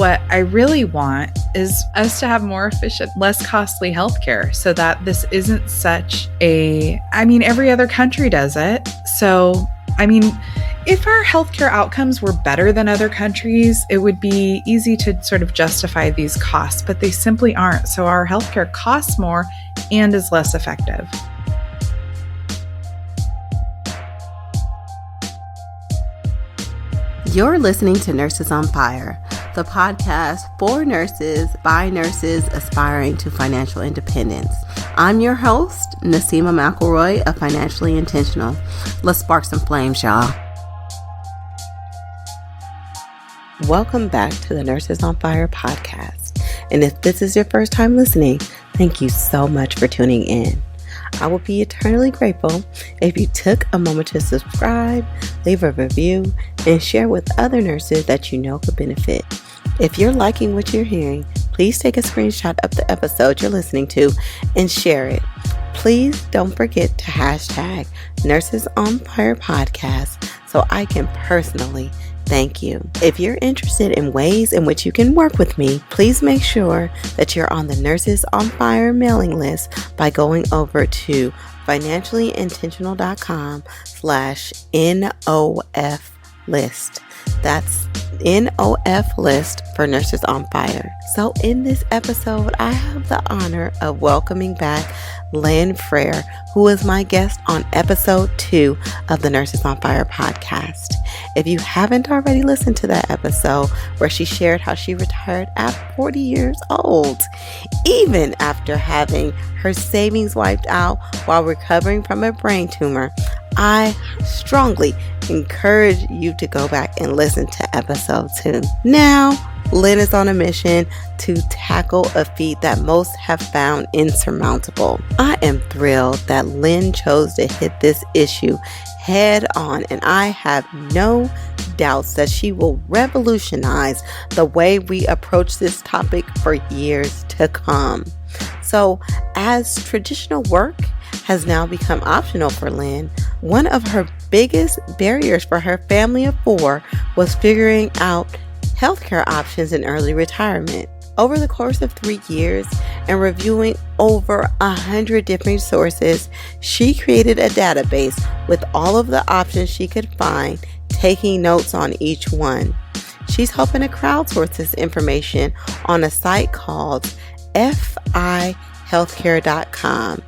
What I really want is us to have more efficient, less costly healthcare so that this isn't such every other country does it. So, if our healthcare outcomes were better than other countries, it would be easy to sort of justify these costs, but they simply aren't. So our healthcare costs more and is less effective. You're listening to Nurses on Fire, the podcast for nurses by nurses aspiring to financial independence. I'm your host, Naseema McElroy of Financially Intentional. Let's spark some flames, y'all. Welcome back to the Nurses on Fire podcast. And if this is your first time listening, thank you so much for tuning in. I will be eternally grateful if you took a moment to subscribe, leave a review, and share with other nurses that you know could benefit. If you're liking what you're hearing, please take a screenshot of the episode you're listening to and share it. Please don't forget to hashtag Nurses on Fire podcast so I can personally thank you. If you're interested in ways in which you can work with me, please make sure that you're on the Nurses on Fire mailing list by going over to financiallyintentional.com/NOF list. That's NOF list for Nurses on Fire. So in this episode, I have the honor of welcoming back Lynn Frair, who is my guest on episode 2 of the Nurses on Fire podcast. If you haven't already listened to that episode where she shared how she retired at 40 years old, even after having her savings wiped out while recovering from a brain tumor, I strongly encourage you to go back and listen to episode 2. Now, Lynn is on a mission to tackle a feat that most have found insurmountable. I am thrilled that Lynn chose to hit this issue head on, and I have no doubts that she will revolutionize the way we approach this topic for years to come. So, as traditional work has now become optional for Lynn, one of her biggest barriers for her family of 4 was figuring out healthcare options in early retirement. Over the course of 3 years and reviewing over 100 different sources, she created a database with all of the options she could find, taking notes on each one. She's hoping to crowdsource this information on a site called fihealthcare.com,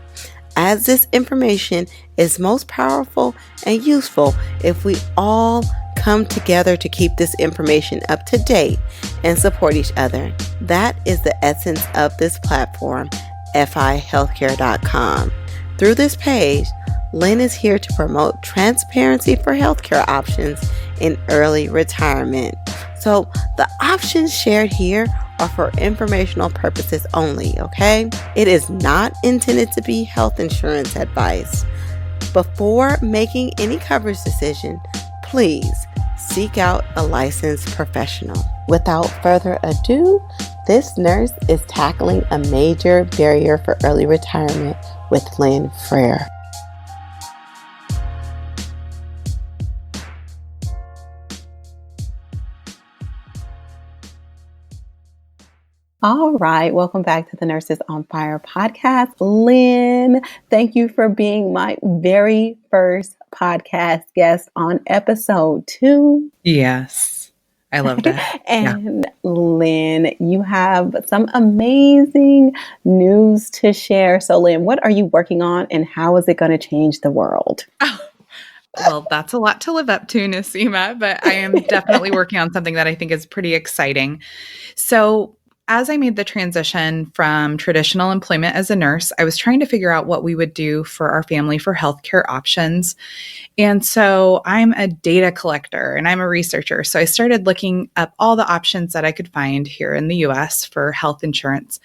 as this information is most powerful and useful if we all come together to keep this information up to date and support each other. That is the essence of this platform, fihealthcare.com. Through this page, Lynn is here to promote transparency for healthcare options in early retirement. So the options shared here are for informational purposes only, okay? It is not intended to be health insurance advice. Before making any coverage decision, please seek out a licensed professional. Without further ado, this nurse is tackling a major barrier for early retirement with Lynn Frair. All right, welcome back to the Nurses on Fire podcast. Lynn, thank you for being my very first podcast guest on episode 2. Yes, I loved it. And Lynn, you have some amazing news to share. So Lynn, what are you working on and how is it going to change the world? Oh, well, that's a lot to live up to, Naseema, but I am definitely working on something that I think is pretty exciting. So as I made the transition from traditional employment as a nurse, I was trying to figure out what we would do for our family for healthcare options. And so I'm a data collector and I'm a researcher. So I started looking up all the options that I could find here in the US for health insurance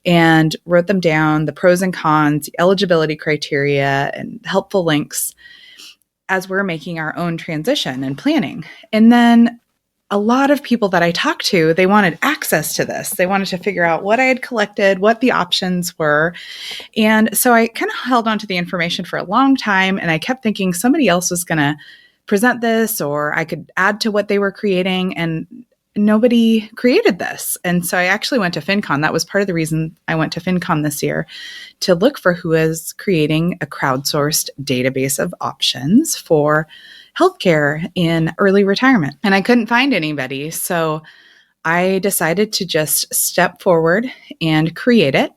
and wrote them down, the pros and cons, the eligibility criteria, and helpful links as we're making our own transition and planning. And then a lot of people that I talked to, they wanted access to this. They wanted to figure out what I had collected, what the options were. And so I kind of held on to the information for a long time. And I kept thinking somebody else was going to present this or I could add to what they were creating. And nobody created this. And so I actually went to FinCon. That was part of the reason I went to FinCon this year, to look for who is creating a crowdsourced database of options for healthcare in early retirement. And I couldn't find anybody. So I decided to just step forward and create it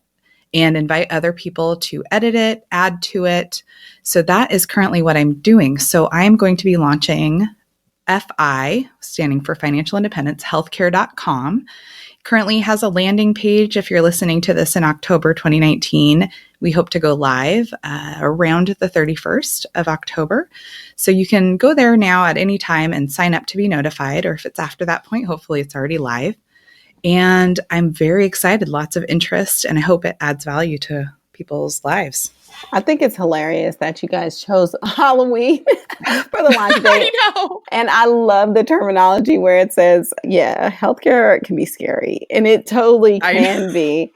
and invite other people to edit it, add to it. So that is currently what I'm doing. So I am going to be launching FI, standing for Financial Independence, healthcare.com. Currently has a landing page. If you're listening to this in October 2019, we hope to go live around the 31st of October. So you can go there now at any time and sign up to be notified, or if it's after that point, hopefully it's already live. And I'm very excited, lots of interest, and I hope it adds value to people's lives. I think it's hilarious that you guys chose Halloween for the launch date. I know. And I love the terminology where it says, yeah, healthcare can be scary. And it totally can be.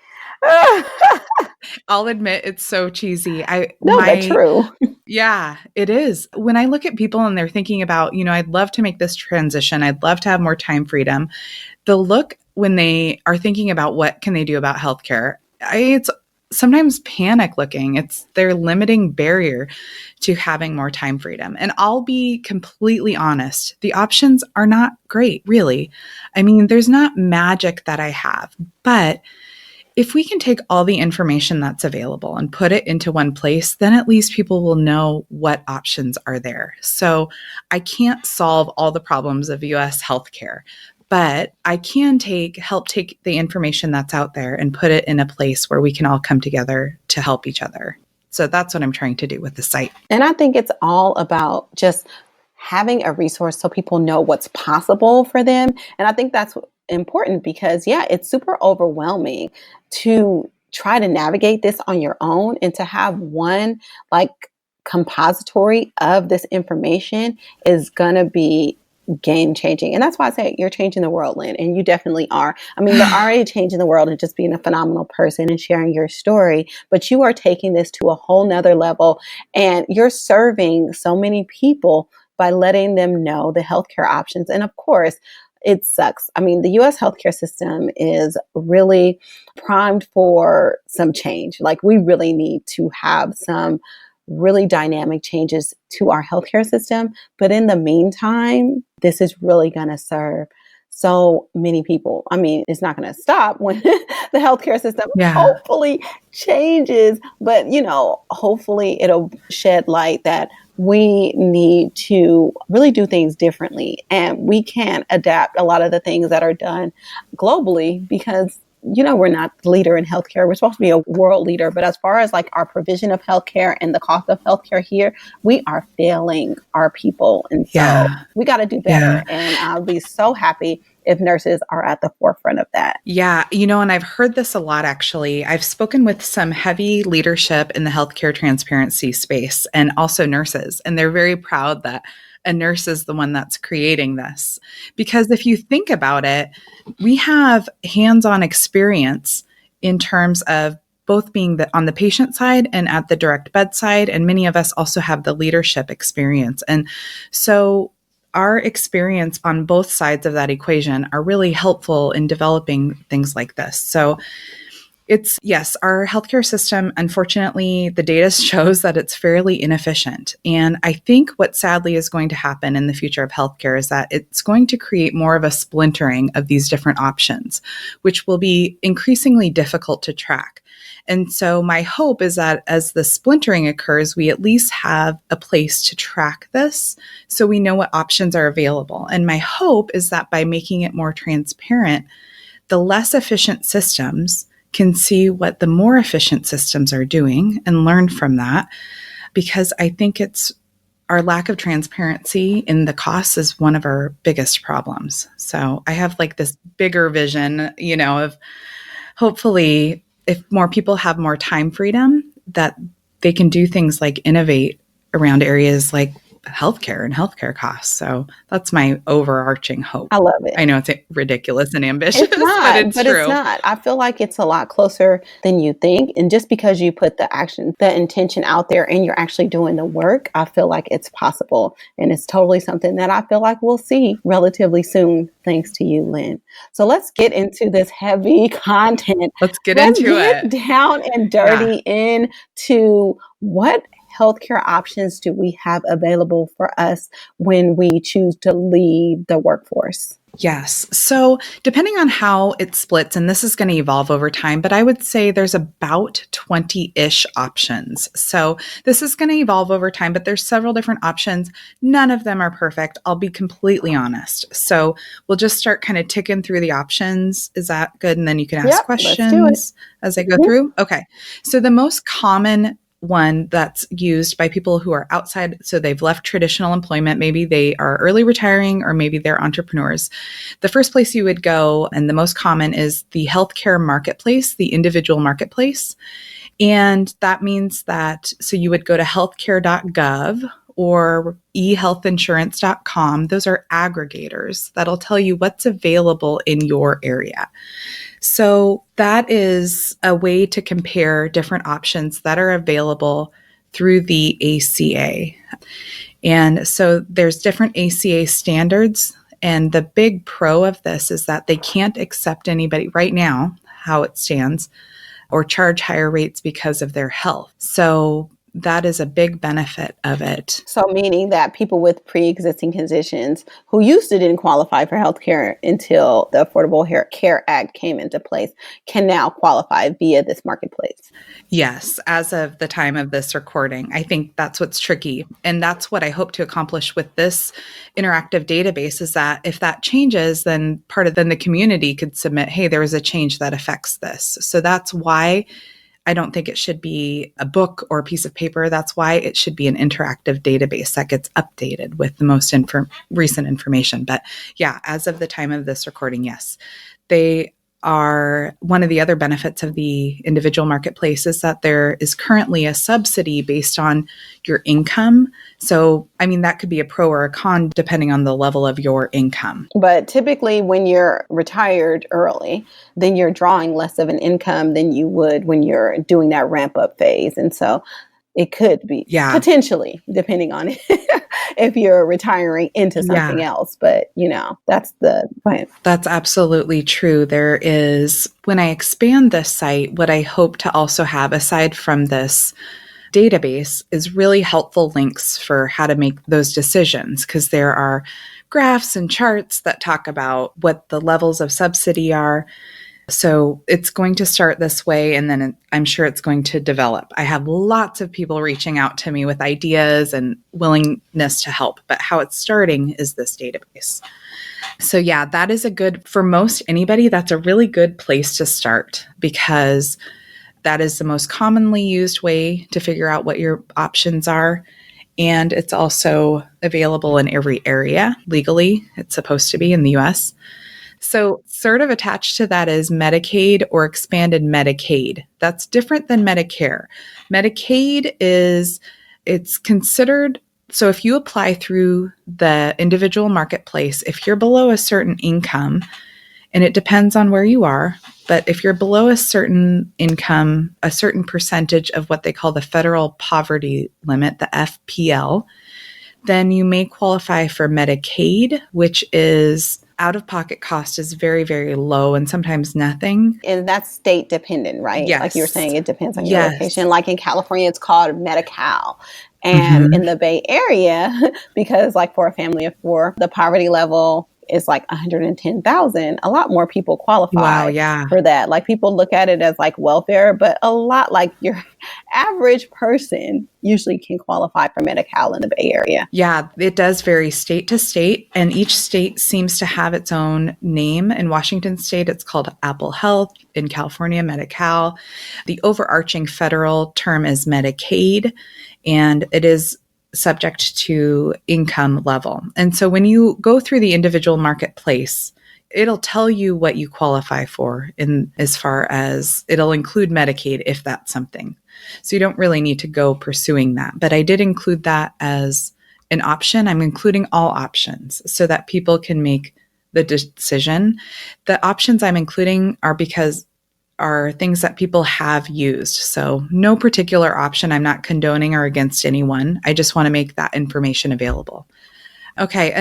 I'll admit it's so cheesy. But true. Yeah, it is. When I look at people and they're thinking about, I'd love to make this transition. I'd love to have more time freedom. The look when they are thinking about what can they do about healthcare, it's sometimes panic looking. It's their limiting barrier to having more time freedom. And I'll be completely honest, the options are not great, really. I mean, there's not magic that I have, but if we can take all the information that's available and put it into one place, then at least people will know what options are there. So I can't solve all the problems of US healthcare, but I can help take the information that's out there and put it in a place where we can all come together to help each other. So that's what I'm trying to do with the site. And I think it's all about just having a resource so people know what's possible for them. And I think that's important because, it's super overwhelming to try to navigate this on your own, and to have one compository of this information is going to be game changing. And that's why I say you're changing the world, Lynn, and you definitely are. I mean, you're already changing the world and just being a phenomenal person and sharing your story, but you are taking this to a whole nother level, and you're serving so many people by letting them know the healthcare options. And of course, it sucks. I mean, the US healthcare system is really primed for some change. We really need to have some really dynamic changes to our healthcare system. But in the meantime, this is really going to serve so many people. I mean, it's not going to stop when the healthcare system hopefully changes, but hopefully it'll shed light that we need to really do things differently, and we can adapt a lot of the things that are done globally because we're not the leader in healthcare. We're supposed to be a world leader, but as far as our provision of healthcare and the cost of healthcare here, we are failing our people. And so we got to do better. And I'll be so happy if nurses are at the forefront of that. Yeah. And I've heard this a lot, actually. I've spoken with some heavy leadership in the healthcare transparency space and also nurses, and they're very proud that a nurse is the one that's creating this. Because if you think about it, we have hands-on experience in terms of both being on the patient side and at the direct bedside. And many of us also have the leadership experience. And so our experience on both sides of that equation are really helpful in developing things like this. So yes, our healthcare system, unfortunately, the data shows that it's fairly inefficient. And I think what sadly is going to happen in the future of healthcare is that it's going to create more of a splintering of these different options, which will be increasingly difficult to track. And so my hope is that as the splintering occurs, we at least have a place to track this so we know what options are available. And my hope is that by making it more transparent, the less efficient systems can see what the more efficient systems are doing and learn from that, because I think it's our lack of transparency in the costs is one of our biggest problems. So I have this bigger vision, of hopefully if more people have more time freedom, that they can do things like innovate around areas like healthcare and healthcare costs. So that's my overarching hope. I love it. I know it's ridiculous and ambitious, It's but not, it's but it's true. not. I feel like it's a lot closer than you think. And just because you put the action, the intention out there and you're actually doing the work, I feel like it's possible. And it's totally something that I feel like we'll see relatively soon, thanks to you, Lynn. So let's get into this heavy content. Let's get Let's into get it. down and Yeah. dirty into what healthcare options do we have available for us when we choose to leave the workforce? Yes. So, depending on how it splits, and this is going to evolve over time, but I would say there's about 20 ish options. So, this is going to evolve over time, but there's several different options. None of them are perfect. I'll be completely honest. So, we'll just start kind of ticking through the options. Is that good? And then you can ask Yep, let's do it. questions as I go through. Okay. So, the most common one that's used by people who are outside. So they've left traditional employment. Maybe they are early retiring or maybe they're entrepreneurs. The first place you would go, and the most common, is the healthcare marketplace, the individual marketplace. And that means that, so you would go to healthcare.gov or ehealthinsurance.com. Those are aggregators that'll tell you what's available in your area. So that is a way to compare different options that are available through the ACA. And so there's different ACA standards. And the big pro of this is that they can't accept anybody right now, how it stands, or charge higher rates because of their health. So that is a big benefit of it. So meaning that people with pre-existing conditions who used to didn't qualify for healthcare until the Affordable Care Act came into place can now qualify via this marketplace. Yes, as of the time of this recording. I think that's what's tricky. And that's what I hope to accomplish with this interactive database, is that if that changes, then then the community could submit, hey, there was a change that affects this. So that's why I don't think it should be a book or a piece of paper. That's why it should be an interactive database that gets updated with the most recent information. But yeah, as of the time of this recording, yes, they are. One of the other benefits of the individual marketplace is that there is currently a subsidy based on your income. So, I mean, that could be a pro or a con depending on the level of your income. But typically when you're retired early, then you're drawing less of an income than you would when you're doing that ramp up phase. And so it could be potentially, depending on it, if you're retiring into something else. But, that's the point. That's absolutely true. There is, when I expand this site, what I hope to also have, aside from this database, is really helpful links for how to make those decisions, because there are graphs and charts that talk about what the levels of subsidy are. So it's going to start this way, and then I'm sure it's going to develop. I have lots of people reaching out to me with ideas and willingness to help, but how it's starting is this database. So yeah, that is for most anybody, that's a really good place to start, because that is the most commonly used way to figure out what your options are. And it's also available in every area legally. It's supposed to be in the US. So sort of attached to that is Medicaid or expanded Medicaid. That's different than Medicare. Medicaid it's considered, so if you apply through the individual marketplace, if you're below a certain income, and it depends on where you are, but if you're below a certain income, a certain percentage of what they call the federal poverty limit, the FPL, then you may qualify for Medicaid, which is out-of-pocket cost is very, very low and sometimes nothing. And that's state dependent, right? Yes. Like you were saying, it depends on your location. Like in California, it's called Medi-Cal. And Mm-hmm. in the Bay Area, because like for a family of four, the poverty level is like 110,000. A lot more people qualify for that. Like people look at it as like welfare, but a lot like your average person usually can qualify for Medi-Cal in the Bay Area. Yeah, it does vary state to state, and each state seems to have its own name. In Washington State, it's called Apple Health. In California, Medi-Cal. The overarching federal term is Medicaid, and it is subject to income level. And so when you go through the individual marketplace, it'll tell you what you qualify for, in as far as it'll include Medicaid if that's something. So you don't really need to go pursuing that. But I did include that as an option, I'm including all options so that people can make the decision. The options I'm including are things that people have used. So no particular option. I'm not condoning or against anyone. I just want to make that information available. Okay.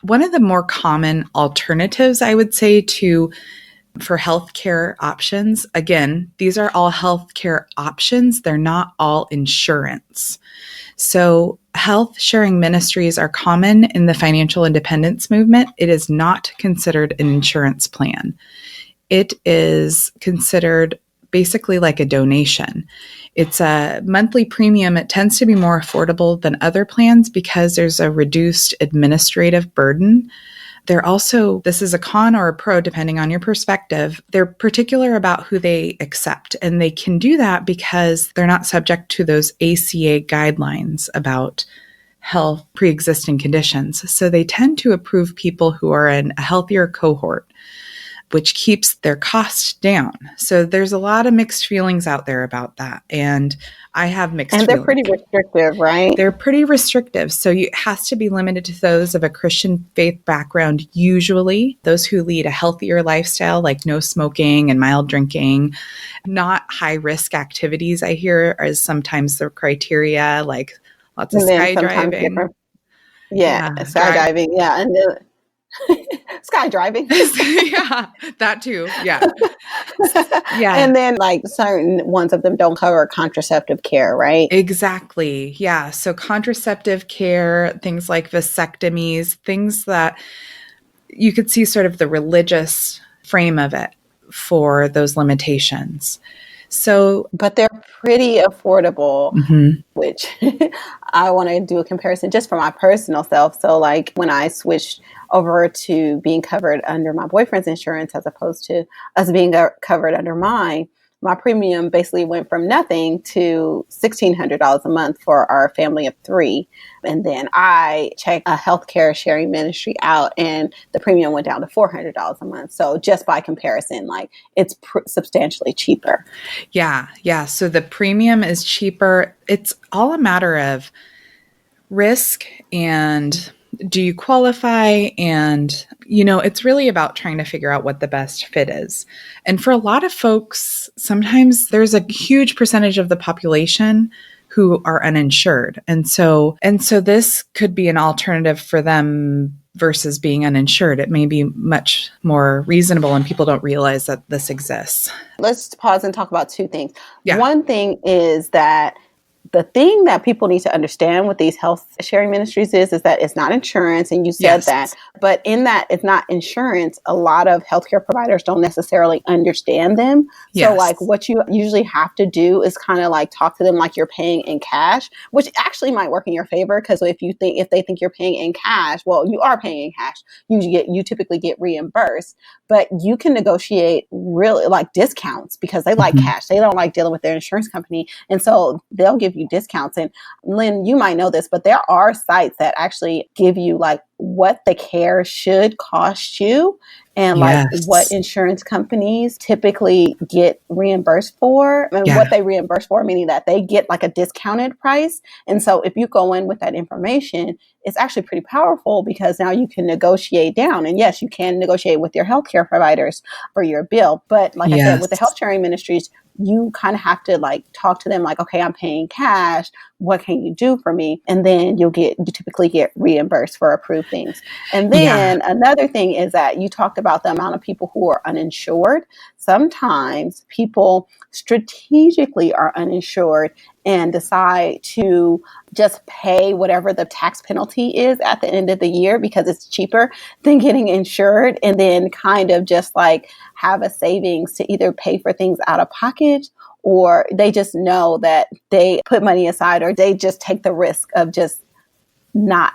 One of the more common alternatives, I would say, for healthcare options. Again, these are all healthcare options. They're not all insurance. So health sharing ministries are common in the financial independence movement. It is not considered an insurance plan. It is considered basically like a donation. It's a monthly premium. It tends to be more affordable than other plans because there's a reduced administrative burden. This is a con or a pro, depending on your perspective. They're particular about who they accept, and they can do that because they're not subject to those ACA guidelines about health pre-existing conditions. So they tend to approve people who are in a healthier cohort, which keeps their cost down. So there's a lot of mixed feelings out there about that. And I have mixed feelings. And they're pretty restrictive, right? They're pretty restrictive. So it has to be limited to those of a Christian faith background, usually those who lead a healthier lifestyle, like no smoking and mild drinking, not high risk activities. I hear as sometimes the criteria, like lots of skydiving. Skydiving. Yeah. And then skydiving. Yeah, that too. Yeah. Yeah. And then like certain ones of them don't cover contraceptive care, right? Exactly. Yeah. So contraceptive care, things like vasectomies, things that you could see sort of the religious frame of it for those limitations. But they're pretty affordable, which I want to do a comparison just for my personal self. So like when I switched over to being covered under my boyfriend's insurance as opposed to us being covered under mine, my premium basically went from nothing to $1,600 a month for our family of 3. And then I checked a healthcare sharing ministry out and the premium went down to $400 a month. So just by comparison, like it's substantially cheaper. Yeah. Yeah. So the premium is cheaper. It's all a matter of risk and do you qualify? And, it's really about trying to figure out what the best fit is. And for a lot of folks, sometimes there's a huge percentage of the population who are uninsured. And so this could be an alternative for them versus being uninsured. It may be much more reasonable and people don't realize that this exists. Let's pause and talk about 2 things. Yeah. One thing is that the thing that people need to understand with these health sharing ministries is that it's not insurance. And you said that, but in that it's not insurance, a lot of healthcare providers don't necessarily understand them. So like what you usually have to do is kind of like talk to them like you're paying in cash, which actually might work in your favor. Because if they think you're paying in cash, well, you are paying in cash. You typically get reimbursed, but you can negotiate really like discounts because they like cash. They don't like dealing with their insurance company. And so they'll give you discounts. And Lynn, you might know this, but there are sites that actually give you like what the care should cost you and like what insurance companies typically get reimbursed for and what they reimburse for, meaning that they get like a discounted price. And so if you go in with that information, it's actually pretty powerful because now you can negotiate down. And yes, you can negotiate with your healthcare providers for your bill. But like I said, with the health sharing ministries, you kind of have to like talk to them like, okay, I'm paying cash. What can you do for me? And then you typically get reimbursed for approved things. And then another thing is that you talked about the amount of people who are uninsured. Sometimes people strategically are uninsured and decide to just pay whatever the tax penalty is at the end of the year because it's cheaper than getting insured, and then kind of just like have a savings to either pay for things out of pocket, or they just know that they put money aside, or they just take the risk of just not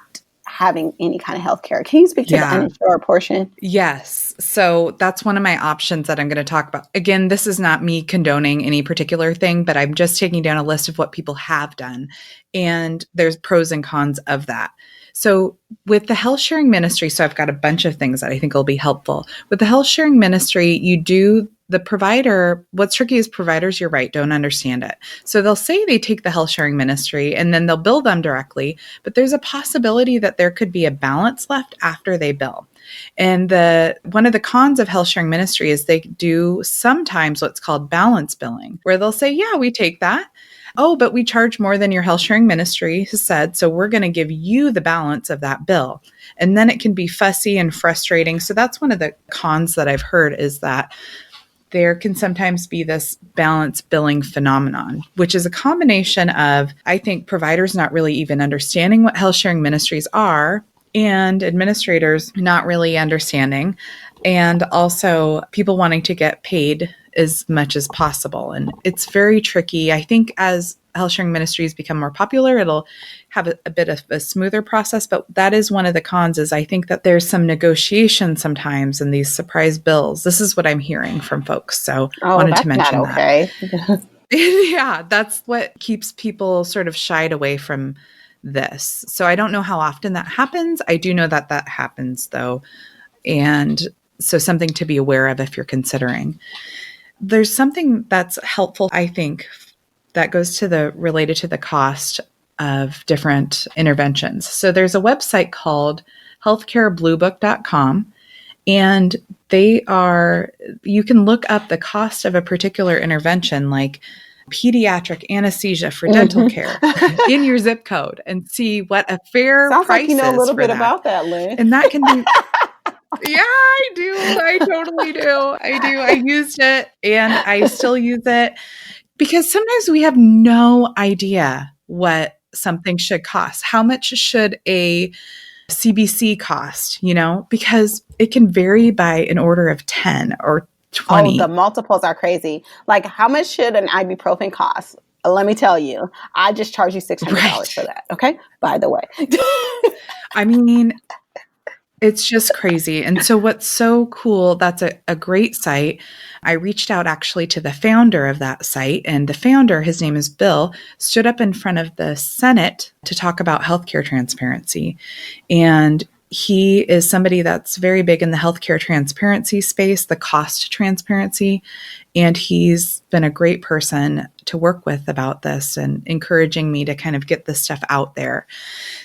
having any kind of health care. Can you speak to the uninsured portion? Yes. So that's one of my options that I'm going to talk about. Again, this is not me condoning any particular thing, but I'm just taking down a list of what people have done. And there's pros and cons of that. So with the health sharing ministry, so I've got a bunch of things that I think will be helpful. With the health sharing ministry, you do the provider, what's tricky is providers, you're right, don't understand it. So they'll say they take the health sharing ministry and then they'll bill them directly, but there's a possibility that there could be a balance left after they bill. And one of the cons of health sharing ministry is they do sometimes what's called balance billing, where they'll say, yeah, we take that. Oh, but we charge more than your health sharing ministry has said, so we're going to give you the balance of that bill. And then it can be fussy and frustrating. So that's one of the cons that I've heard, is that there can sometimes be this balance billing phenomenon, which is a combination of, I think, providers not really even understanding what health sharing ministries are, and administrators not really understanding, and also people wanting to get paid as much as possible. And it's very tricky. I think as health sharing ministries become more popular, it'll have a bit of a smoother process. But that is one of the cons, is I think that there's some negotiation sometimes in these surprise bills. This is what I'm hearing from folks. So wanted to mention not okay. that. Yeah, that's what keeps people sort of shied away from this. So I don't know how often that happens. I do know that that happens, though. And so something to be aware of if you're considering. There's something that's helpful, I think, that goes to related to the cost of different interventions. So there's a website called healthcarebluebook.com, and you can look up the cost of a particular intervention, like pediatric anesthesia for dental care in your zip code, and see what a fair Sounds price like you know is a little for bit that. about that, Lynn. And that can be yeah, I do. I totally do. I do. I used it and I still use it, because sometimes we have no idea what something should cost. How much should a CBC cost, because it can vary by an order of 10 or 20. Oh, the multiples are crazy. Like, how much should an ibuprofen cost? Let me tell you, I just charge you $600 for that. Okay. By the way. I mean, it's just crazy. And so what's so cool, that's a great site. I reached out actually to the founder of that site, and the founder, his name is Bill, stood up in front of the Senate to talk about healthcare transparency. And he is somebody that's very big in the healthcare transparency space, the cost transparency. And he's been a great person to work with about this and encouraging me to kind of get this stuff out there.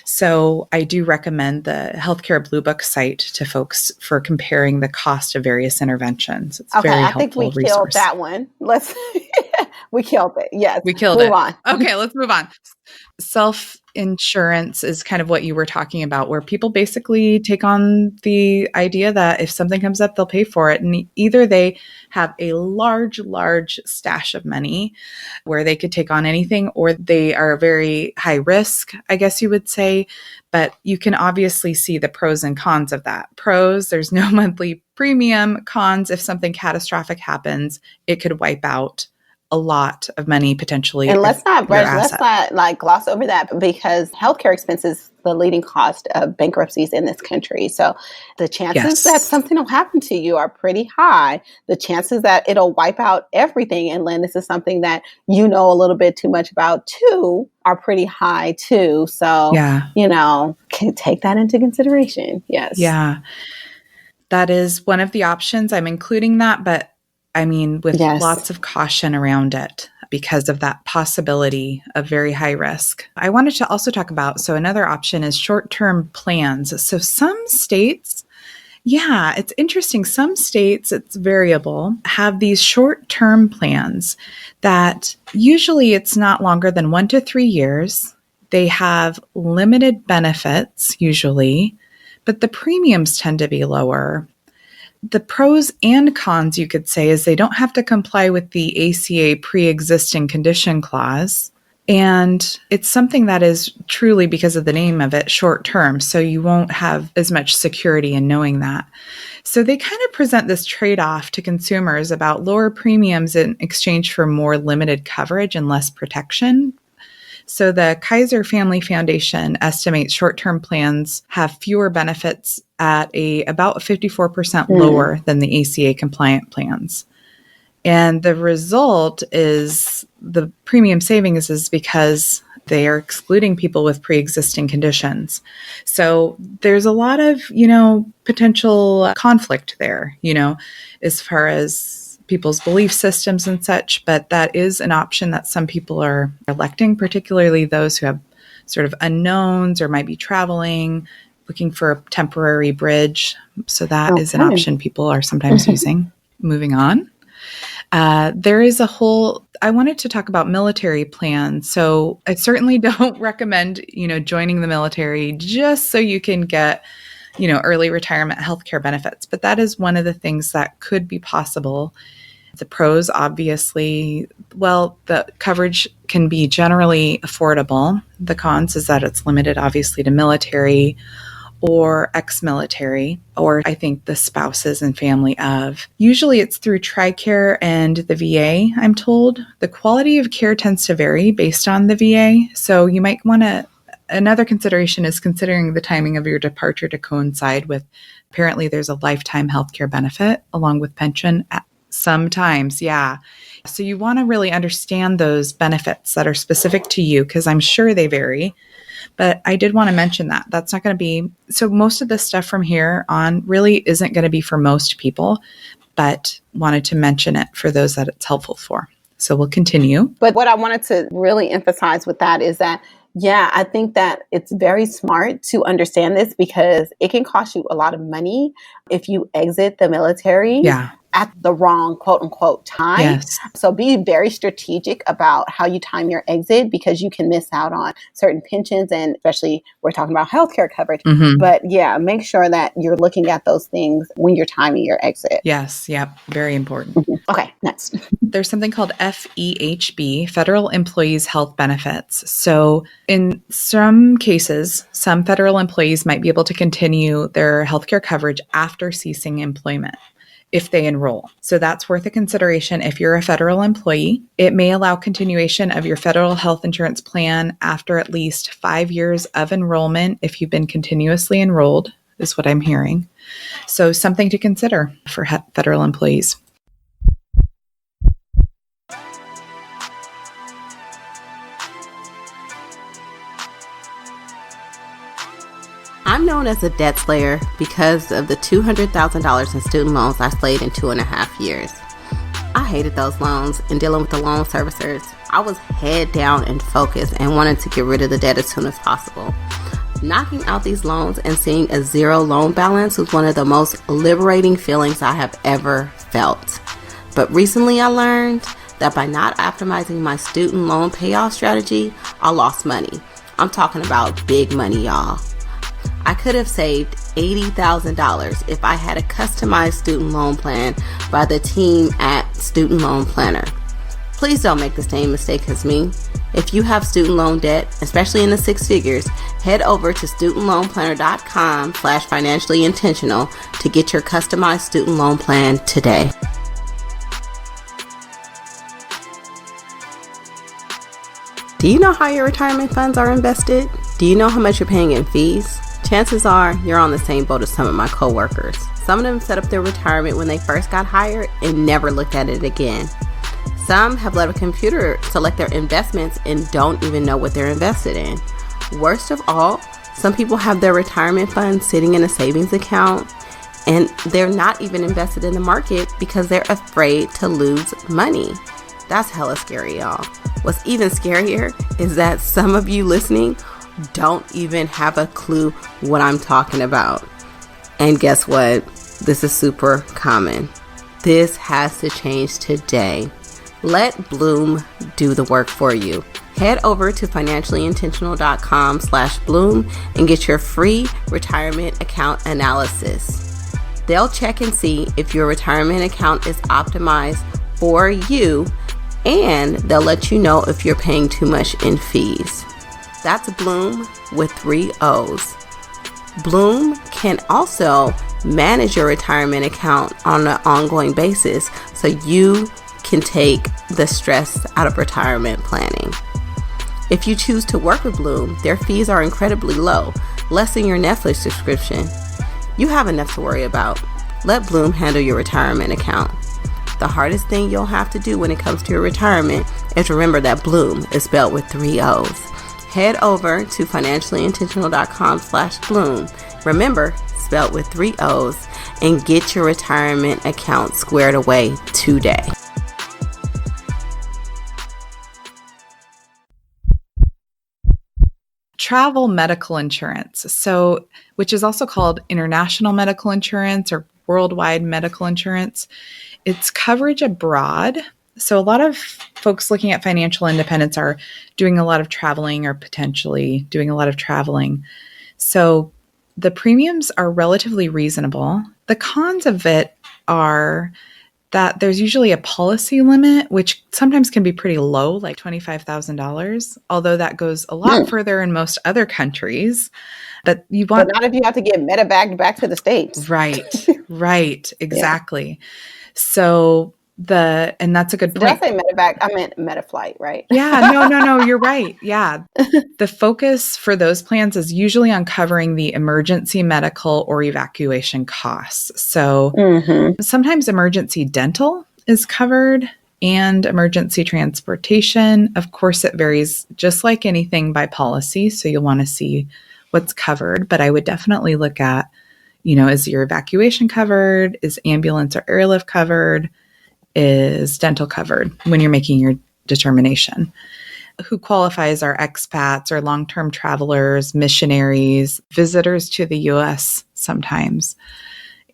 So I do recommend the Healthcare Blue Book site to folks for comparing the cost of various interventions. It's okay, very I helpful think we resource. killed that one. We killed it. Yes. We killed Move it. on. Okay, let's move on. Self-insurance is kind of what you were talking about, where people basically take on the idea that if something comes up, they'll pay for it. And either they have a large, large stash of money where they could take on anything, or they are very high risk, I guess you would say. But you can obviously see the pros and cons of that. Pros, there's no monthly premium. Cons, if something catastrophic happens, it could wipe out a lot of money potentially. And let's not like gloss over that, because healthcare expenses the leading cost of bankruptcies in this country. So the chances that something will happen to you are pretty high. The chances that it'll wipe out everything, and Lynn, this is something that you know a little bit too much about too, are pretty high too. So, can take that into consideration. Yes. Yeah. That is one of the options. I'm including that, but I mean, with lots of caution around it because of that possibility of very high risk. I wanted to also talk about, so another option is short-term plans. So some states, it's interesting. Some states, it's variable, have these short-term plans that usually it's not longer than 1 to 3 years. They have limited benefits usually, but the premiums tend to be lower. The pros and cons, you could say, is they don't have to comply with the ACA pre-existing condition clause. And it's something that is truly, because of the name of it, short term. So you won't have as much security in knowing that. So they kind of present this trade-off to consumers about lower premiums in exchange for more limited coverage and less protection. So the Kaiser Family Foundation estimates short-term plans have fewer benefits at about 54% lower than the ACA compliant plans. And the result is the premium savings is because They are excluding people with pre-existing conditions. So there's a lot of, potential conflict there, as far as people's belief systems and such. But that is an option that some people are electing, particularly those who have sort of unknowns or might be traveling, looking for a temporary bridge. So that is an option people are sometimes using. Moving on. There is I wanted to talk about military plans. So I certainly don't recommend, joining the military just so you can get, early retirement healthcare benefits. But that is one of the things that could be possible. The pros, obviously, well, the coverage can be generally affordable. The cons is that it's limited, obviously, to military or ex-military, or I think the spouses and family of. Usually it's through TRICARE and the VA, I'm told. The quality of care tends to vary based on the VA. So you might want to, another consideration is considering the timing of your departure to coincide with, apparently there's a lifetime healthcare benefit along with pension sometimes, yeah. So you want to really understand those benefits that are specific to you, because I'm sure they vary. But I did want to mention that that's not going to be, so most of this stuff from here on really isn't going to be for most people, but wanted to mention it for those that it's helpful for. So we'll continue. But what I wanted to really emphasize with that is that, yeah, I think that it's very smart to understand this, because it can cost you a lot of money if you exit the military. Yeah. At the wrong quote unquote time. Yes. So be very strategic about how you time your exit, because you can miss out on certain pensions, and especially we're talking about healthcare coverage. Mm-hmm. But yeah, make sure that you're looking at those things when you're timing your exit. Yes. Yep. Very important. Mm-hmm. Okay. Next. There's something called FEHB, Federal Employees Health Benefits. So in some cases, some federal employees might be able to continue their healthcare coverage after ceasing employment if they enroll. So that's worth a consideration if you're a federal employee. It may allow continuation of your federal health insurance plan after at least 5 years of enrollment if you've been continuously enrolled, is what I'm hearing. So something to consider for federal employees. I'm known as a debt slayer because of the $200,000 in student loans I slayed in 2.5 years. I hated those loans, and dealing with the loan servicers, I was head down and focused and wanted to get rid of the debt as soon as possible. Knocking out these loans and seeing a zero loan balance was one of the most liberating feelings I have ever felt. But recently I learned that by not optimizing my student loan payoff strategy, I lost money. I'm talking about big money, y'all. I could have saved $80,000 if I had a customized student loan plan by the team at Student Loan Planner. Please don't make the same mistake as me. If you have student loan debt, especially in the 6 figures, head over to studentloanplanner.com/financiallyintentional to get your customized student loan plan today. Do you know how your retirement funds are invested? Do you know how much you're paying in fees? Chances are you're on the same boat as some of my coworkers. Some of them set up their retirement when they first got hired and never looked at it again. Some have let a computer select their investments and don't even know what they're invested in. Worst of all, some people have their retirement funds sitting in a savings account and they're not even invested in the market because they're afraid to lose money. That's hella scary, y'all. What's even scarier is that some of you listening don't even have a clue what I'm talking about. And guess what? This is super common. This has to change today. Let Bloom do the work for you. Head over to financiallyintentional.com/Bloom and get your free retirement account analysis. They'll check and see if your retirement account is optimized for you, and they'll let you know if you're paying too much in fees. That's Bloom with 3 O's. Bloom can also manage your retirement account on an ongoing basis so you can take the stress out of retirement planning. If you choose to work with Bloom, their fees are incredibly low, less than your Netflix subscription. You have enough to worry about. Let Bloom handle your retirement account. The hardest thing you'll have to do when it comes to your retirement is remember that Bloom is spelled with 3 O's. head over to financiallyintentional.com/bloom. Remember, spelled with 3 O's, and get your retirement account squared away today. Travel medical insurance, so which is also called international medical insurance or worldwide medical insurance. It's coverage abroad. So a lot of folks looking at financial independence are doing a lot of traveling or potentially doing a lot of traveling. So the premiums are relatively reasonable. The cons of it are that there's usually a policy limit, which sometimes can be pretty low, like $25,000, although that goes a lot further in most other countries. But you want, but not if you have to get medevac back to the States. Right, exactly. Yeah. So and that's a good point. Did I say medevac? I meant Metaflight, right? Yeah, no, you're right. Yeah. The focus for those plans is usually on covering the emergency medical or evacuation costs. So sometimes emergency dental is covered and emergency transportation. Of course, it varies just like anything by policy. So you'll want to see what's covered, but I would definitely look at, is your evacuation covered? Is ambulance or airlift covered? Is dental covered when you're making your determination? Who qualifies are expats or long-term travelers, missionaries, visitors to the U.S. sometimes,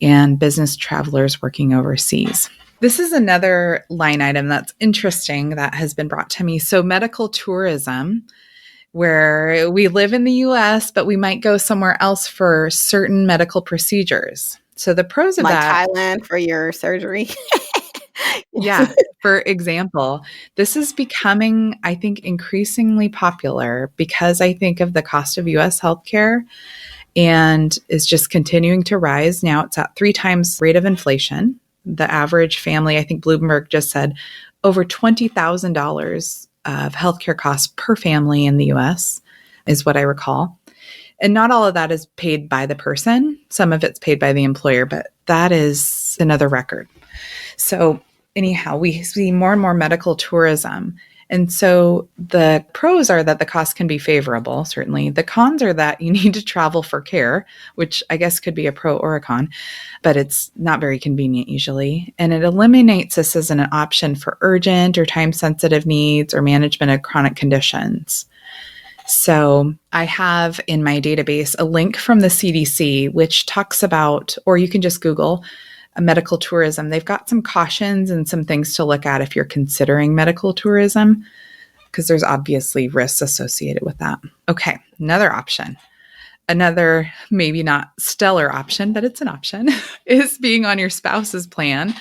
and business travelers working overseas. This is another line item that's interesting that has been brought to me. So medical tourism, where we live in the U.S., but we might go somewhere else for certain medical procedures. So the pros of that— Thailand for your surgery. Yeah. For example, this is becoming, I think, increasingly popular because I think of the cost of U.S. healthcare and is just continuing to rise. Now it's at 3 times rate of inflation. The average family, I think Bloomberg just said, over $20,000 of healthcare costs per family in the U.S. is what I recall. And not all of that is paid by the person. Some of it's paid by the employer, but that is another record. So anyhow, we see more and more medical tourism. And so the pros are that the cost can be favorable, certainly. The cons are that you need to travel for care, which I guess could be a pro or a con, but it's not very convenient usually. And it eliminates this as an option for urgent or time-sensitive needs or management of chronic conditions. So I have in my database a link from the CDC, which talks about, or you can just Google medical tourism. They've got some cautions and some things to look at if you're considering medical tourism, because there's obviously risks associated with that. Okay, another option, another maybe not stellar option, but it's an option, is being on your spouse's plan.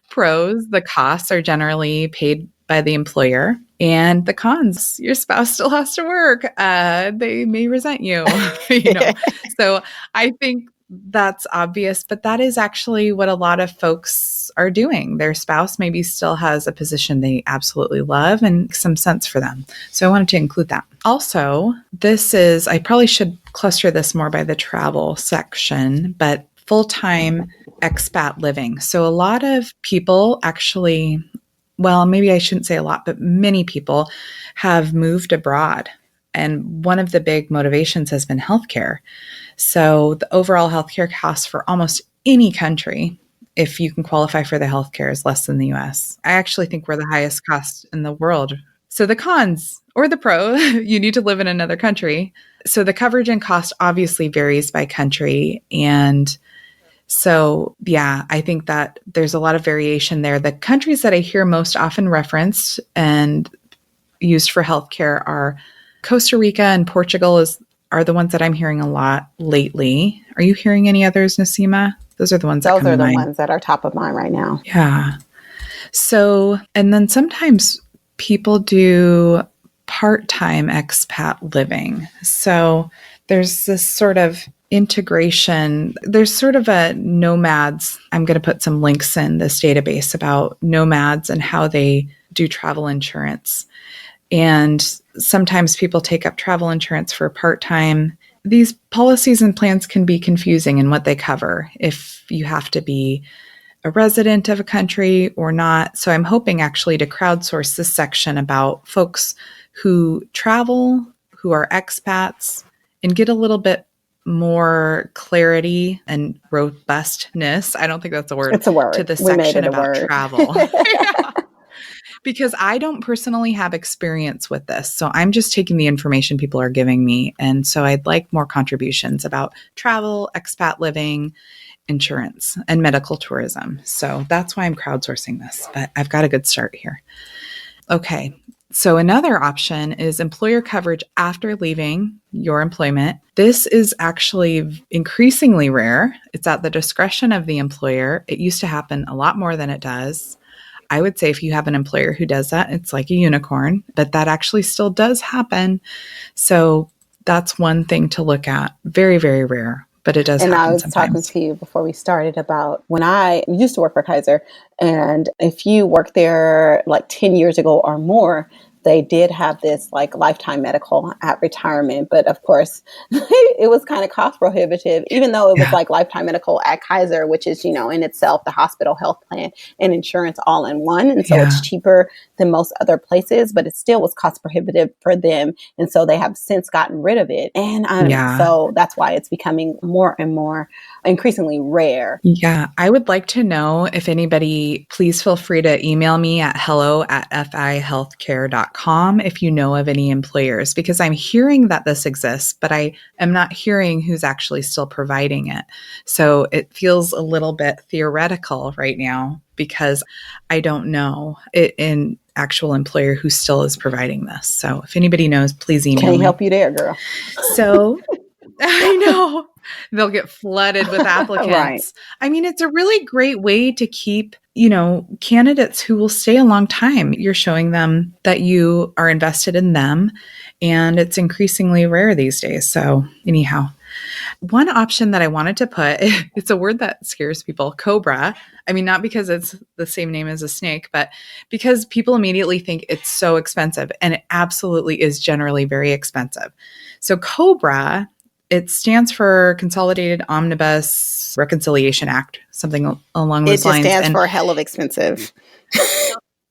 Pros, the costs are generally paid by the employer. And the cons, your spouse still has to work. They may resent you, So I think that's obvious, but that is actually what a lot of folks are doing. Their spouse maybe still has a position they absolutely love and makes some sense for them. So I wanted to include that. Also, I probably should cluster this more by the travel section, but full-time expat living. So a lot of people actually, well, maybe I shouldn't say a lot, but many people have moved abroad. And one of the big motivations has been healthcare. So the overall healthcare costs for almost any country, if you can qualify for the healthcare, is less than the US. I actually think we're the highest cost in the world. So the cons or the pro, you need to live in another country. So the coverage and cost obviously varies by country. And so, yeah, I think that there's a lot of variation there. The countries that I hear most often referenced and used for healthcare are Costa Rica and Portugal are the ones that I'm hearing a lot lately. Are you hearing any others, Naseema? Those are the ones that come to mind. Those are the ones that are top of mind right now. Yeah. So, and then sometimes people do part-time expat living. So there's this sort of integration. There's sort of a nomads. I'm going to put some links in this database about nomads and how they do travel insurance. And sometimes people take up travel insurance for part-time. These policies and plans can be confusing in what they cover, if you have to be a resident of a country or not. So I'm hoping actually to crowdsource this section about folks who travel, who are expats and get a little bit more clarity and robustness. I don't think that's a word It's a to word. the We made section it a about word. travel. Yeah. Because I don't personally have experience with this. So I'm just taking the information people are giving me. And so I'd like more contributions about travel, expat living, insurance, and medical tourism. So that's why I'm crowdsourcing this. But I've got a good start here. Okay. So another option is employer coverage after leaving your employment. This is actually increasingly rare. It's at the discretion of the employer. It used to happen a lot more than it does. I would say if you have an employer who does that, it's like a unicorn, but that actually still does happen. So that's one thing to look at. Very, very rare, but it does And I happen was talking sometimes. to you before we started about when I used to work for Kaiser, and if you worked there like 10 years ago or more, they did have this like lifetime medical at retirement. But of course, it was kind of cost prohibitive, even though it was Yeah. like lifetime medical at Kaiser, which is, in itself the hospital health plan and insurance all in one. And so Yeah. it's cheaper than most other places, but it still was cost prohibitive for them. And so they have since gotten rid of it. And Yeah. so that's why it's becoming more and more increasingly rare. Yeah, I would like to know if anybody, please feel free to email me at hello@fihealthcare.com if you know of any employers, because I'm hearing that this exists, but I am not hearing who's actually still providing it. So it feels a little bit theoretical right now because I don't know an actual employer who still is providing this. So if anybody knows, please email Can't me. help you there, girl. So I know they'll get flooded with Right. applicants. I mean, it's a really great way to keep, candidates who will stay a long time. You're showing them that you are invested in them, and it's increasingly rare these days. So, anyhow, one option that I wanted to put, it's a word that scares people, cobra. I mean, not because it's the same name as a snake, but because people immediately think it's so expensive, and it absolutely is generally very expensive. So, cobra, it stands for Consolidated Omnibus Reconciliation Act, something along It those just lines. stands And for hell of expensive.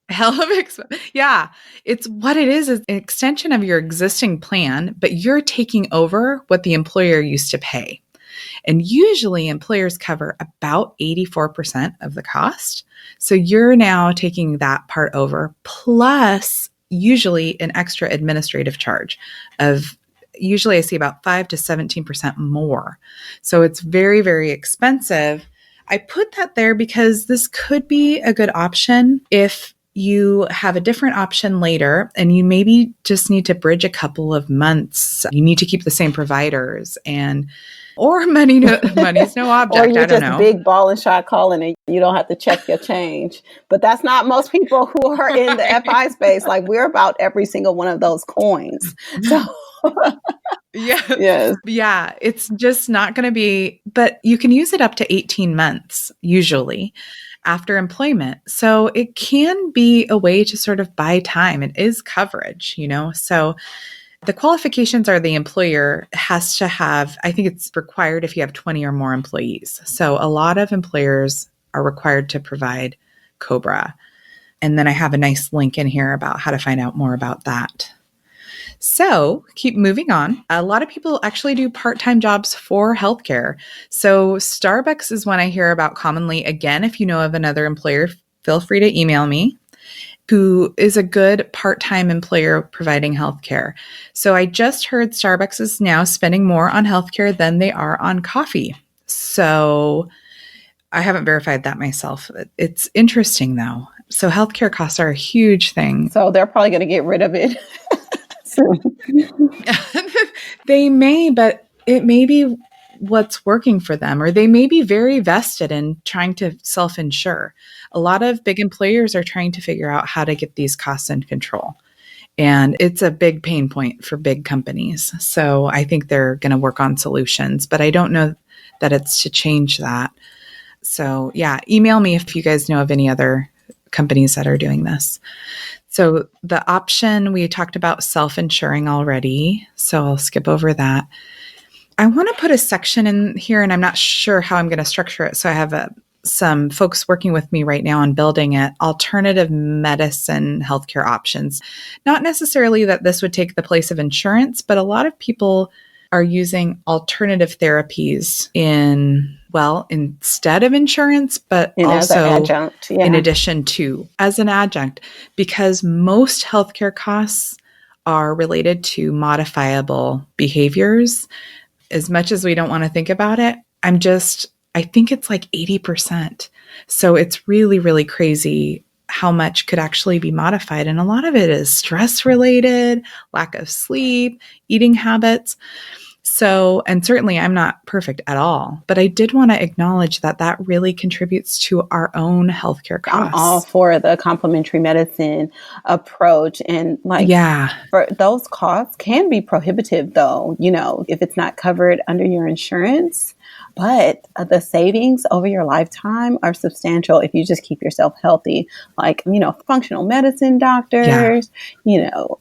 hell of expensive. Yeah. It's what it is an extension of your existing plan, but you're taking over what the employer used to pay. And usually employers cover about 84% of the cost. So you're now taking that part over, plus usually an extra administrative charge of usually I see about 5 to 17% more. So it's very, very expensive. I put that there because this could be a good option if you have a different option later and you maybe just need to bridge a couple of months. You need to keep the same providers or money's no Or object. you're I don't just know. big ball and shot calling and you don't have to check your change. But that's not most people who are in the Right. FI space. Like we're about every single one of those coins. So Yes. yes. Yeah. It's just not going to be, but you can use it up to 18 months usually after employment. So it can be a way to sort of buy time. It is coverage. So the qualifications are the employer has to have, I think it's required if you have 20 or more employees. So a lot of employers are required to provide COBRA. And then I have a nice link in here about how to find out more about that. So keep moving on. A lot of people actually do part-time jobs for healthcare. So Starbucks is one I hear about commonly. Again, if you know of another employer, feel free to email me, who is a good part-time employer providing healthcare. So I just heard Starbucks is now spending more on healthcare than they are on coffee. So I haven't verified that myself. It's interesting though. So healthcare costs are a huge thing. So they're probably going to get rid of it soon. They may, but it may be what's working for them, or they may be very vested in trying to self insure. A lot of big employers are trying to figure out how to get these costs in control. And it's a big pain point for big companies. So I think they're going to work on solutions, but I don't know that it's to change that. So yeah, email me if you guys know of any other companies that are doing this. So the option, we talked about self-insuring already, so I'll skip over that. I want to put a section in here, and I'm not sure how I'm going to structure it. So I have some folks working with me right now on building it, alternative medicine healthcare options. Not necessarily that this would take the place of insurance, but a lot of people are using alternative therapies instead of insurance, but And as an also adjunct, in yeah. addition to, as an adjunct, because most healthcare costs are related to modifiable behaviors. As much as we don't want to think about it, I think it's like 80%. So it's really, really crazy how much could actually be modified. And a lot of it is stress related, lack of sleep, eating habits. So, and certainly I'm not perfect at all, but I did want to acknowledge that that really contributes to our own healthcare I'm all costs. for the complementary medicine approach. And like, Yeah. for those costs can be prohibitive though, if it's not covered under your insurance. But the savings over your lifetime are substantial if you just keep yourself healthy. Like, functional medicine Yeah. doctors,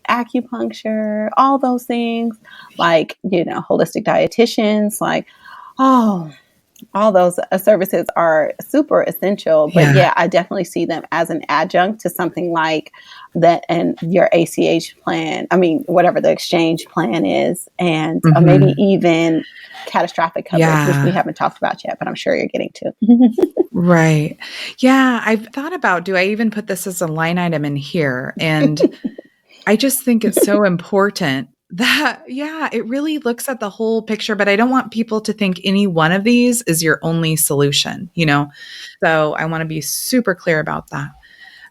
acupuncture, all those things, like, holistic dietitians, like, oh, all those services are super essential. But Yeah. yeah, I definitely see them as an adjunct to something like that and your ACH plan. I mean, whatever the exchange plan is, and maybe Mm-hmm. even catastrophic coverage, which we Yeah. haven't talked about yet, but I'm sure you're getting to. Right. Yeah. I've thought about, do I even put this as a line item in here? And I just think it's so important that, yeah, it really looks at the whole picture, but I don't want people to think any one of these is your only solution, So I want to be super clear about that.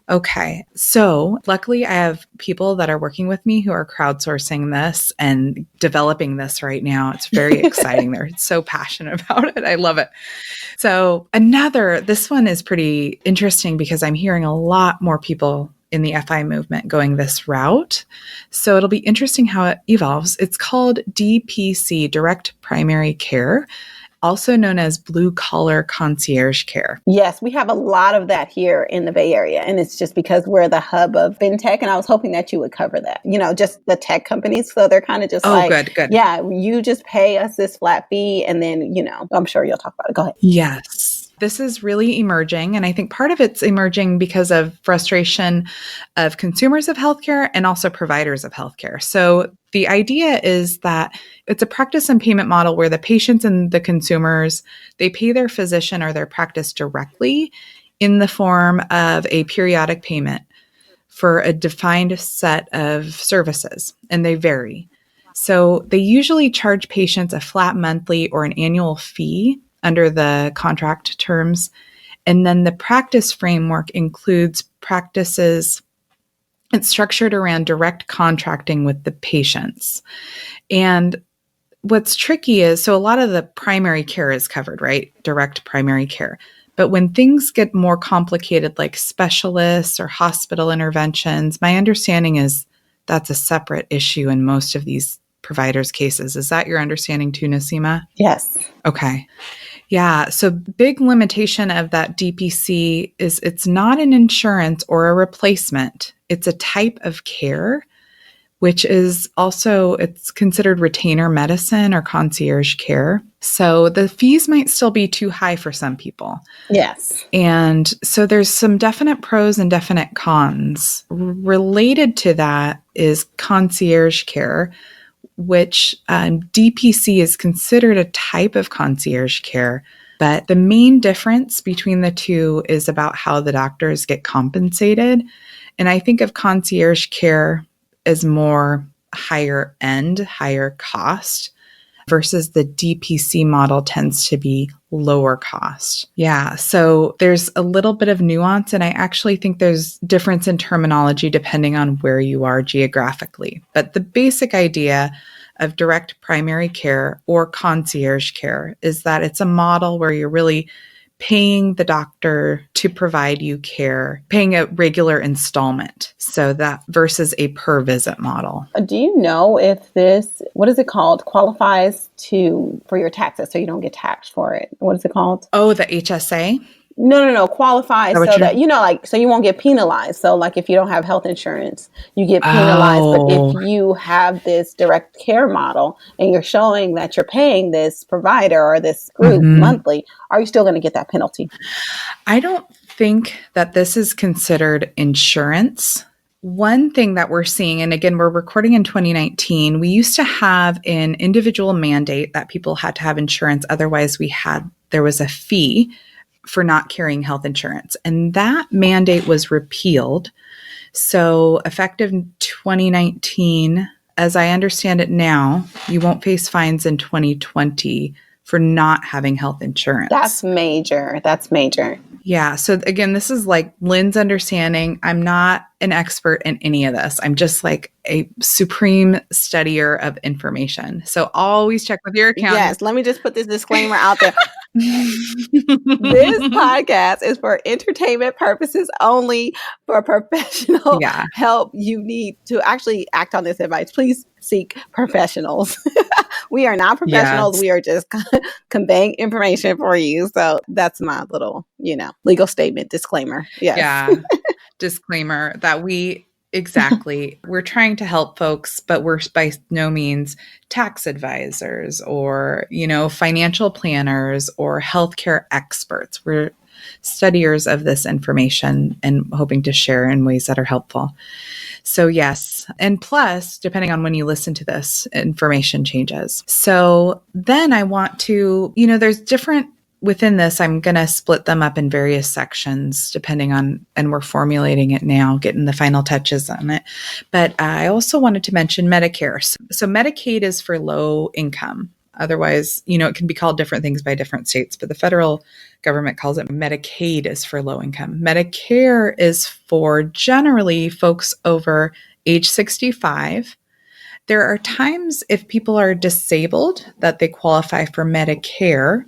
Okay. So luckily, I have people that are working with me who are crowdsourcing this and developing this right now. It's very exciting. They're so passionate about it. I love it. So this one is pretty interesting because I'm hearing a lot more people in the FI movement going this route. So it'll be interesting how it evolves. It's called DPC, Direct Primary Care, also known as blue collar concierge care. Yes, we have a lot of that here in the Bay Area. And it's just because we're the hub of fintech. And I was hoping that you would cover that, just the tech companies. So they're kind of just Oh, like, good. yeah, you just pay us this flat fee. And then, I'm sure you'll talk about it. Go ahead. Yes. This is really emerging. And I think part of it's emerging because of frustration of consumers of healthcare and also providers of healthcare. So the idea is that it's a practice and payment model where the patients and the consumers, they pay their physician or their practice directly in the form of a periodic payment for a defined set of services, and they vary. So they usually charge patients a flat monthly or an annual fee under the contract terms. And then the practice framework includes practices. It's structured around direct contracting with the patients. And what's tricky is, so a lot of the primary care is covered, right? Direct primary care. But when things get more complicated, like specialists or hospital interventions, my understanding is that's a separate issue in most of these providers' cases. Is that your understanding too, Naseema? Yes. Okay. Yeah. So big limitation of that DPC is it's not an insurance or a replacement. It's a type of care, which is also, it's considered retainer medicine or concierge care. So the fees might still be too high for some people. Yes. And so there's some definite pros and definite cons. Related to that is concierge care, which DPC is considered a type of concierge care. But the main difference between the two is about how the doctors get compensated. And I think of concierge care as more higher end, higher cost, versus the DPC model tends to be lower cost. Yeah, so there's a little bit of nuance, and I actually think there's difference in terminology depending on where you are geographically. But the basic idea of direct primary care or concierge care is that it's a model where you're really paying the doctor to provide you care, paying a regular installment. So that versus a per visit model. Do you know if this, what is it called, qualifies for your taxes so you don't get taxed for it? What is it called? Oh, the HSA? No. Qualify Is that what so you're? that, like, so you won't get penalized. So, like, if you don't have health insurance, you get penalized. But if Oh, you have this direct care model and you're showing that you're paying this provider or this group mhm. monthly, are you still going to get that penalty? I don't think that this is considered insurance. One thing that we're seeing, and again, we're recording in 2019, we used to have an individual mandate that people had to have insurance. Otherwise, there was a fee for not carrying health insurance. And that mandate was repealed. So, effective 2019, as I understand it now, you won't face fines in 2020 for not having health That's insurance. major. That's major. Yeah. So again, this is like Lynn's understanding. I'm not an expert in any of this. I'm just like a supreme studier of information. So always check with your accountant. Yes. Let me just put this disclaimer out there. This podcast is for entertainment purposes only. For professional Yeah. help you need to actually act on this advice, please seek professionals. We are not professionals. Yes. We are just conveying information for you. So that's my little, legal statement disclaimer. Yes. Yeah. Disclaimer that we're trying to help folks, but we're by no means tax advisors or, financial planners or healthcare experts. We're studiers of this information and hoping to share in ways that are helpful. So, yes. And plus, depending on when you listen to this, information changes. So then I want to, there's different within this, I'm going to split them up in various sections depending on, and we're formulating it now, getting the final touches on it. But I also wanted to mention Medicare. So Medicaid is for low income. Otherwise, it can be called different things by different states, but the federal government calls it Medicaid is for low income. Medicare is for generally folks over age 65. There are times if people are disabled that they qualify for Medicare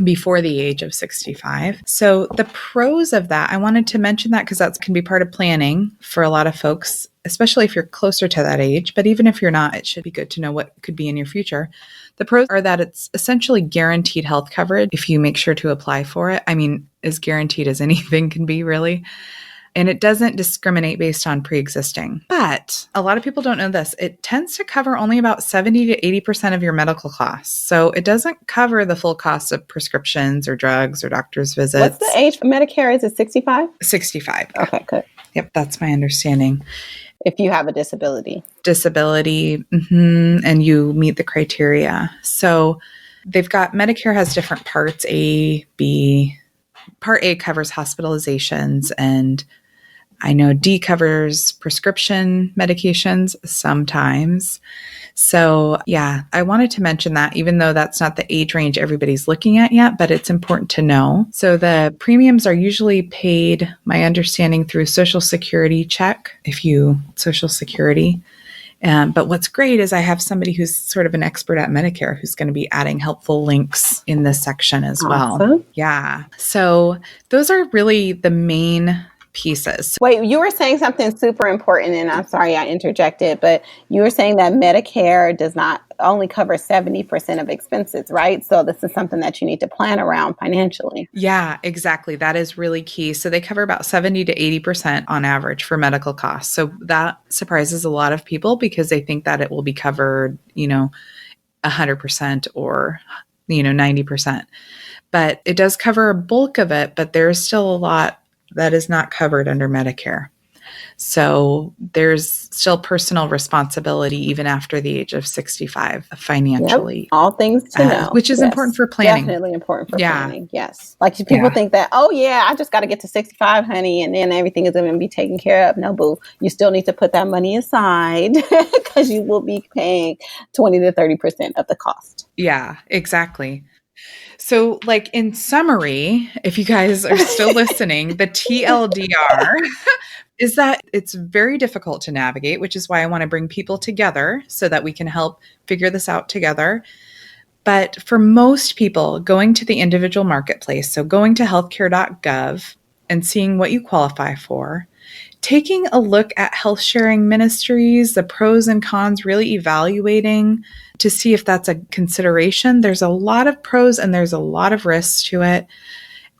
before the age of 65. So the pros of that, I wanted to mention that because that can be part of planning for a lot of folks, especially if you're closer to that age. But even if you're not, it should be good to know what could be in your future. The pros are that it's essentially guaranteed health coverage if you make sure to apply for it. I mean, as guaranteed as anything can be, really. And it doesn't discriminate based on pre-existing. But a lot of people don't know this. It tends to cover only about 70 to 80% of your medical costs. So it doesn't cover the full cost of prescriptions or drugs or doctor's visits. What's the age for Medicare? Is it 65? 65. Okay, good. Yep, that's my understanding. If you have a disability. And you meet the criteria. So they've got, Medicare has different parts, A, B. Part A covers hospitalizations, and I know D covers prescription medications sometimes. So yeah, I wanted to mention that even though that's not the age range everybody's looking at yet, but it's important to know. So the premiums are usually paid, my understanding, through Social Security check, Social Security. But what's great is I have somebody who's sort of an expert at Medicare who's going to be adding helpful links in this section as well. Awesome. Yeah. So those are really the main pieces. Wait, you were saying something super important, and I'm sorry I interjected, but you were saying that Medicare does not only cover 70% of expenses, right? So this is something that you need to plan around financially. Yeah, exactly. That is really key. So they cover about 70 to 80% on average for medical costs. So that surprises a lot of people because they think that it will be covered, 100% or, 90%. But it does cover a bulk of it, but there's still a lot that is not covered under Medicare. So there's still personal responsibility even after the age of 65 financially. Yep. All things to know. Which is important for planning. Definitely important for planning. Yes. Like people think that, oh yeah, I just got to get to 65, honey, and then everything is going to be taken care of. No, boo. You still need to put that money aside because you will be paying 20 to 30% of the cost. Yeah, exactly. So, like in summary, if you guys are still listening, the TLDR is that it's very difficult to navigate, which is why I want to bring people together so that we can help figure this out together. But for most people, going to the individual marketplace, so going to healthcare.gov and seeing what you qualify for, taking a look at health sharing ministries, the pros and cons, really evaluating to see if that's a consideration. There's a lot of pros and there's a lot of risks to it.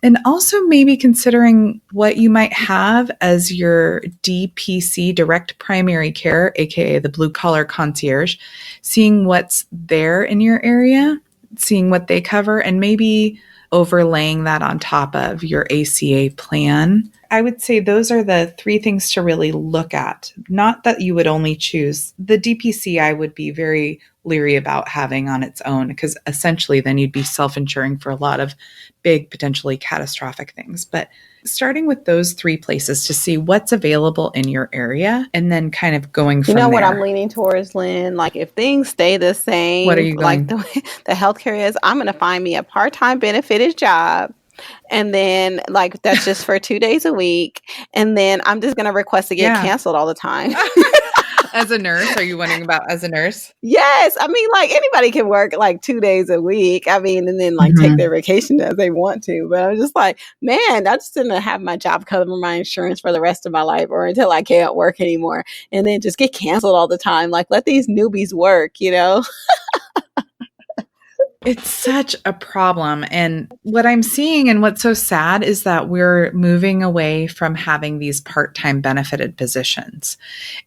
And also maybe considering what you might have as your DPC, direct primary care, aka the blue collar concierge, seeing what's there in your area, seeing what they cover, and maybe overlaying that on top of your ACA plan. I would say those are the three things to really look at. Not that you would only choose the DPC. I would be very leery about having on its own, because essentially then you'd be self-insuring for a lot of big, potentially catastrophic things. But starting with those three places to see what's available in your area, and then kind of going from You know what there. I'm leaning towards, Lynn? Like, if things stay the same, What are you like going? the way the healthcare is, I'm going to find me a part-time benefited job. And then, like, that's just for 2 days a week. And then I'm just going to request to get Yeah. canceled all the time. As a nurse, are you wondering about as a nurse? Yes. I mean, like, anybody can work like 2 days a week. I mean, and then like take their vacation as they want to. But I'm just like, man, I just didn't have my job cover my insurance for the rest of my life, or until I can't work anymore. And then just get canceled all the time. Like, let these newbies work, you know? It's such a problem. And what I'm seeing and what's so sad is that we're moving away from having these part-time benefited positions,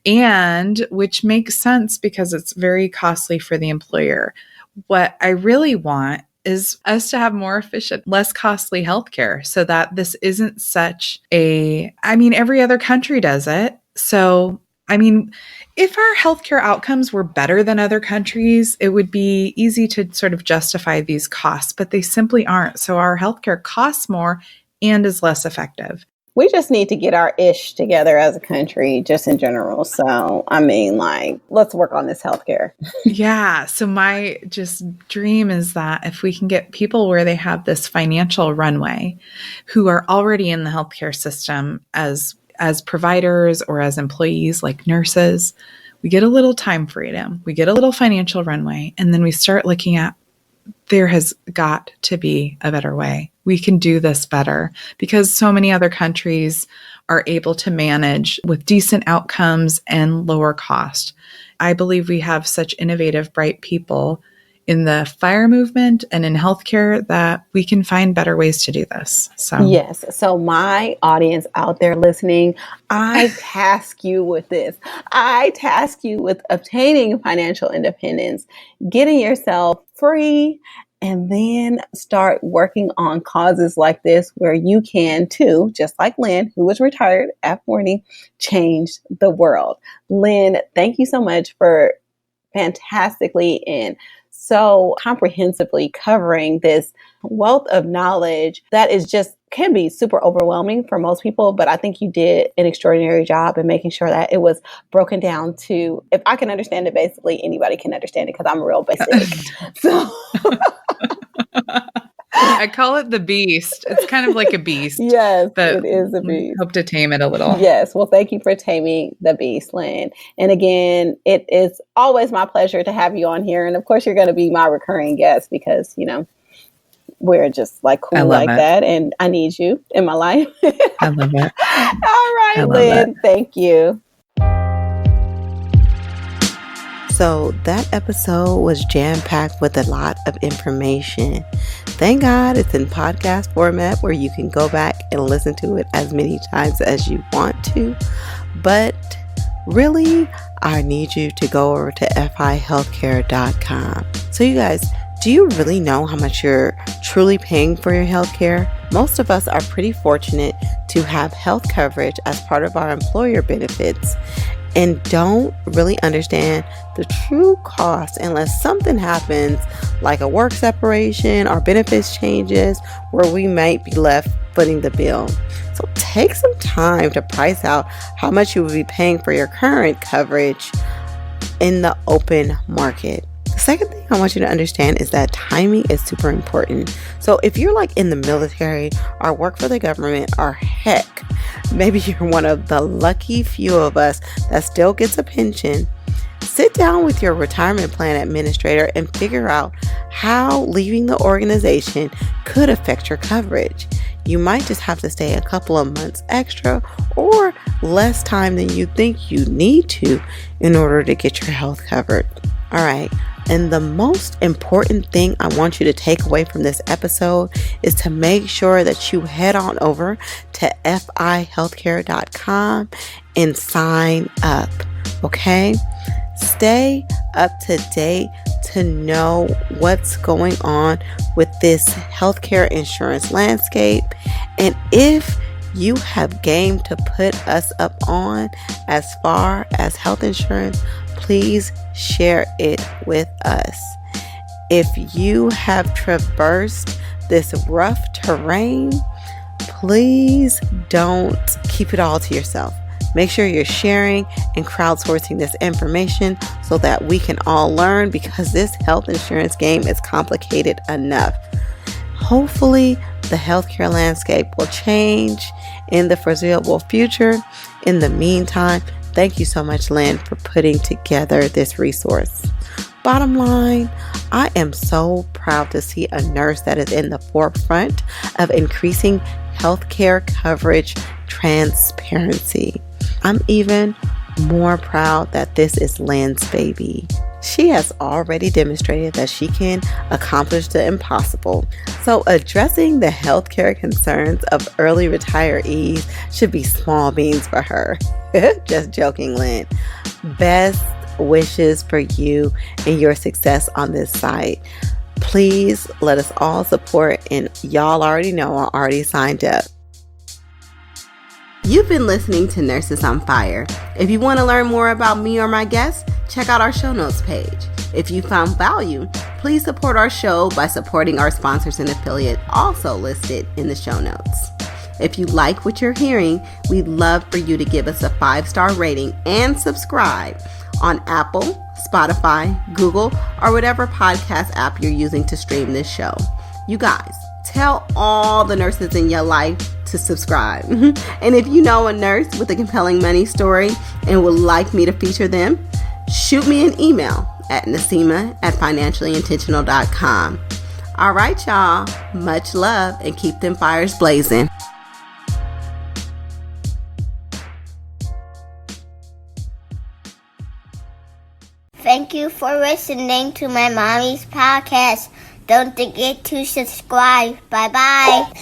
and which makes sense because it's very costly for the employer. What I really want is us to have more efficient, less costly healthcare, so that this isn't such every other country does it. So, if our healthcare outcomes were better than other countries, it would be easy to sort of justify these costs, but they simply aren't. So our healthcare costs more and is less effective. We just need to get our ish together as a country, just in general. So, I mean, like, let's work on this healthcare. Yeah. So my just dream is that if we can get people where they have this financial runway, who are already in the healthcare system as providers or as employees like nurses, we get a little time freedom, we get a little financial runway, and then we start looking at, there has got to be a better way. We can do this better, because so many other countries are able to manage with decent outcomes and lower cost. I believe we have such innovative, bright people in the FIRE movement and in healthcare that we can find better ways to do this. So yes. So my audience out there listening, I task you with this. I task you with obtaining financial independence, getting yourself free, and then start working on causes like this where you can too, just like Lynn, who was retired at 40, change the world. Lynn, thank you so much for fantastically and so comprehensively covering this wealth of knowledge that is just can be super overwhelming for most people. But I think you did an extraordinary job in making sure that it was broken down to, if I can understand it, basically anybody can understand it, because I'm real basic. So I call it the beast. It's kind of like a beast. yes, but it is a beast. Hope to tame it a little. Yes. Well, thank you for taming the beast, Lynn. And again, it is always my pleasure to have you on here. And of course, you're going to be my recurring guest because, you know, we're just like cool like that. And I need you in my life. I love it. All right, Lynn. Thank you. So that episode was jam-packed with a lot of information. Thank God it's in podcast format where you can go back and listen to it as many times as you want to. But really, I need you to go over to fihealthcare.com. So you guys, do you really know how much you're truly paying for your healthcare? Most of us are pretty fortunate to have health coverage as part of our employer benefits, and don't really understand the true cost unless something happens, like a work separation or benefits changes, where we might be left footing the bill. So take some time to price out how much you will be paying for your current coverage in the open market. The second thing I want you to understand is that timing is super important. So if you're like in the military or work for the government, or heck, maybe you're one of the lucky few of us that still gets a pension, sit down with your retirement plan administrator and figure out how leaving the organization could affect your coverage. You might just have to stay a couple of months extra or less time than you think you need to in order to get your health covered. All right, And the most important thing I want you to take away from this episode is to make sure that you head on over to fihealthcare.com and sign up, okay? Stay up to date to know what's going on with this healthcare insurance landscape. And if you have game to put us up on as far as health insurance, please share it with us. If you have traversed this rough terrain, please don't keep it all to yourself. Make sure you're sharing and crowdsourcing this information so that we can all learn, because this health insurance game is complicated enough. Hopefully, the healthcare landscape will change in the foreseeable future. In the meantime, thank you so much, Lynn, for putting together this resource. Bottom line, I am so proud to see a nurse that is in the forefront of increasing healthcare coverage transparency. I'm even more proud that this is Lynn's baby. She has already demonstrated that she can accomplish the impossible. So addressing the healthcare concerns of early retirees should be small beans for her. Just joking, Lynn. Best wishes for you and your success on this site. Please let us all support, and y'all already know I already signed up. You've been listening to Nurses on Fire. If you want to learn more about me or my guests, check out our show notes page. If you found value, please support our show by supporting our sponsors and affiliate, also listed in the show notes. If you like what you're hearing, we'd love for you to give us a 5-star rating and subscribe on Apple, Spotify, Google, or whatever podcast app you're using to stream this show. You guys, tell all the nurses in your life to subscribe. And if you know a nurse with a compelling money story and would like me to feature them, shoot me an email at Naseema@financiallyintentional.com. All right, y'all. Much love, and keep them fires blazing. Thank you for listening to my mommy's podcast. Don't forget to subscribe. Bye-bye.